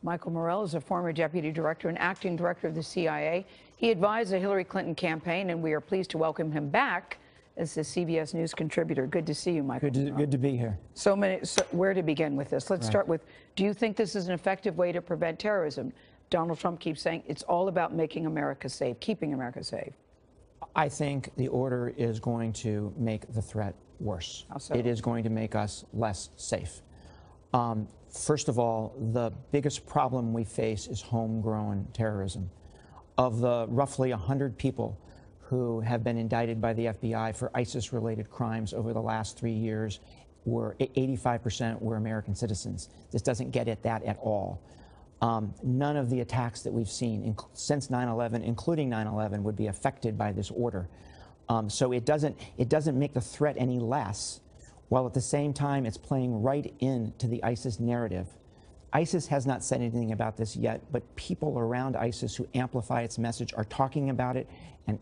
Michael Morell is a former deputy director and acting director of the CIA. He advised the Hillary Clinton campaign, and we are pleased to welcome him back as the CBS News contributor. Good to see you, Michael. Good to be here. So where to begin with this? Let's start with, do you think this is an effective way to prevent terrorism? Donald Trump keeps saying it's all about making America safe, keeping America safe. I think the order is going to make the threat worse. How so? It is going to make us less safe. First of all, the biggest problem we face is homegrown terrorism. Of the roughly 100 people who have been indicted by the FBI for ISIS-related crimes over the last 3 years, 85% were American citizens. This doesn't get at that at all. None of the attacks that we've seen since 9/11, including 9/11, would be affected by this order. So it doesn't make the threat any less, while at the same time it's playing right into the ISIS narrative. ISIS has not said anything about this yet, but people around ISIS who amplify its message are talking about it,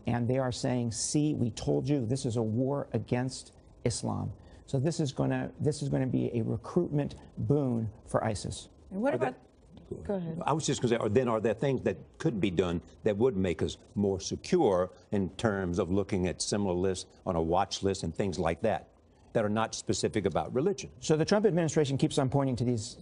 and they are saying, see, we told you this is a war against Islam. So this is going to be a recruitment boon for ISIS. And what about... Go ahead. I was just going to say, then are there things that could be done that would make us more secure in terms of looking at similar lists on a watch list and things like that are not specific about religion? So the Trump administration keeps on pointing to these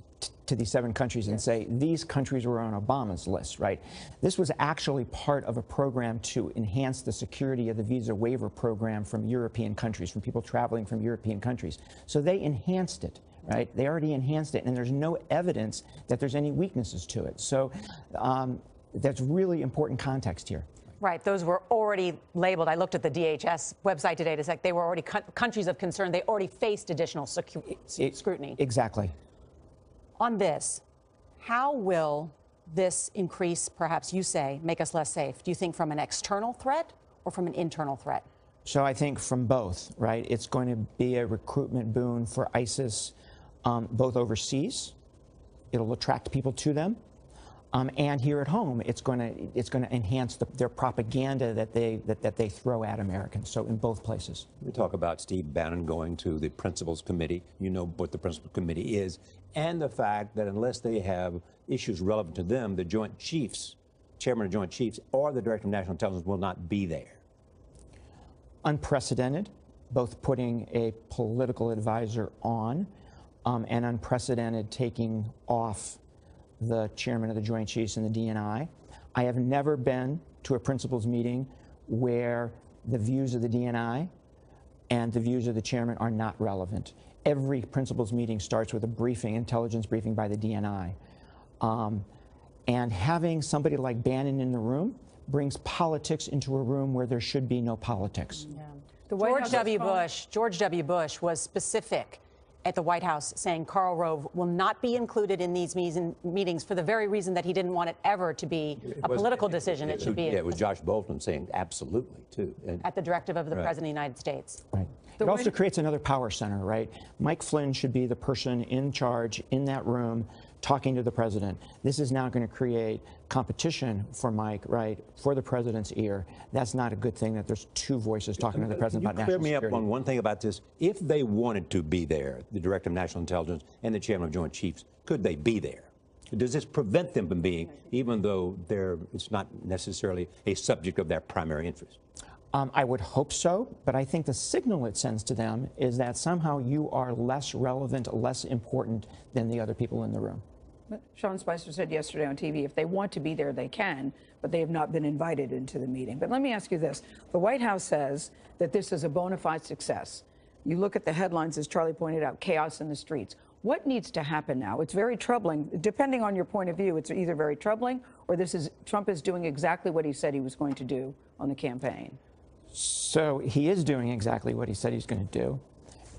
7 countries and say these countries were on Obama's list, right? This was actually part of a program to enhance the security of the visa waiver program from European countries, from people traveling from European countries. So they enhanced it. Right? They already enhanced it, and there's no evidence that there's any weaknesses to it. So that's really important context here. Right. Those were already labeled. I looked at the DHS website today to say they were already countries of concern. They already faced additional scrutiny. Exactly. On this, how will this increase, perhaps you say, make us less safe? Do you think from an external threat or from an internal threat? So I think from both, right? It's going to be a recruitment boon for ISIS, both overseas. It'll attract people to them, and here at home, it's going to enhance their propaganda that they throw at Americans. So in both places. We talk about Steve Bannon going to the Principals Committee. You know what the Principals Committee is, and the fact that unless they have issues relevant to them, the Joint Chiefs, Chairman of Joint Chiefs, or the Director of National Intelligence will not be there. Unprecedented, both putting a political advisor on and unprecedented taking off the chairman of the Joint Chiefs and the DNI. I have never been to a principals meeting where the views of the DNI and the views of the chairman are not relevant. Every principals meeting starts with a briefing, intelligence briefing by the DNI. And having somebody like Bannon in the room brings politics into a room where there should be no politics. Yeah. George W. Bush was specific at the White House saying Karl Rove will not be included in these meetings for the very reason that he didn't want it ever to be a political decision. It should be. Yeah, it was Josh Bolton saying absolutely, too. At the directive of the President of the United States. Right. It also creates another power center, right? Mike Flynn should be the person in charge in that room talking to the president. This is now going to create competition for Mike, right, for the president's ear. That's not a good thing that there's 2 voices talking to the president about national security. Clear me up on one thing about this. If they wanted to be there, the Director of National Intelligence and the Chairman of Joint Chiefs, could they be there? Does this prevent them from being, even though it's not necessarily a subject of their primary interest? I would hope so, but I think the signal it sends to them is that somehow you are less relevant, less important than the other people in the room. Sean Spicer said yesterday on TV, if they want to be there, they can, but they have not been invited into the meeting. But let me ask you this. The White House says that this is a bona fide success. You look at the headlines, as Charlie pointed out, chaos in the streets. What needs to happen now? It's very troubling. Depending on your point of view, it's either very troubling or Trump is doing exactly what he said he was going to do on the campaign. So he is doing exactly what he said he's going to do,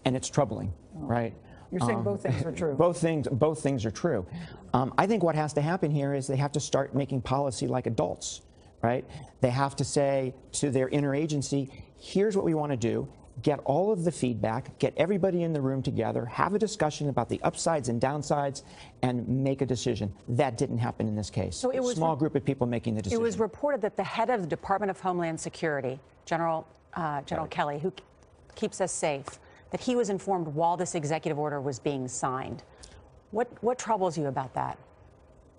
and it's troubling, right? You're saying both things are true. Both things are true. I think what has to happen here is they have to start making policy like adults, right? They have to say to their interagency, here's what we want to do. Get all of the feedback, get everybody in the room together, have a discussion about the upsides and downsides, and make a decision. That didn't happen in this case. So it was a small group of people making the decision. It was reported that the head of the Department of Homeland Security, General Kelly, who keeps us safe, that he was informed while this executive order was being signed. What troubles you about that?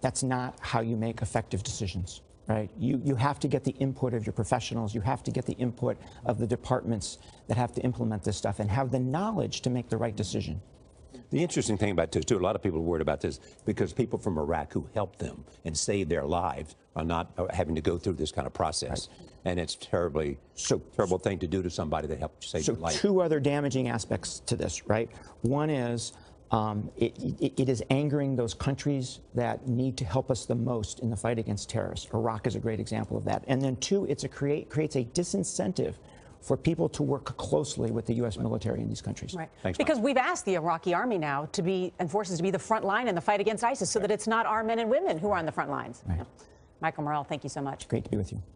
That's not how you make effective decisions, right? You have to get the input of your professionals. You have to get the input of the departments that have to implement this stuff and have the knowledge to make the right decision. The interesting thing about this, too, a lot of people are worried about this because people from Iraq who helped them and saved their lives are not having to go through this kind of process. Right. And it's terrible thing to do to somebody that helped save your life. So two other damaging aspects to this, right? One is it is angering those countries that need to help us the most in the fight against terrorists. Iraq is a great example of that. And then two, creates a disincentive for people to work closely with the U.S. military in these countries. Right. Thanks, because Mike. we've asked the Iraqi army now to be, and forces to be the front line in the fight against ISIS so that it's not our men and women who are on the front lines. Right. Yeah. Michael Morell, thank you so much. Great to be with you.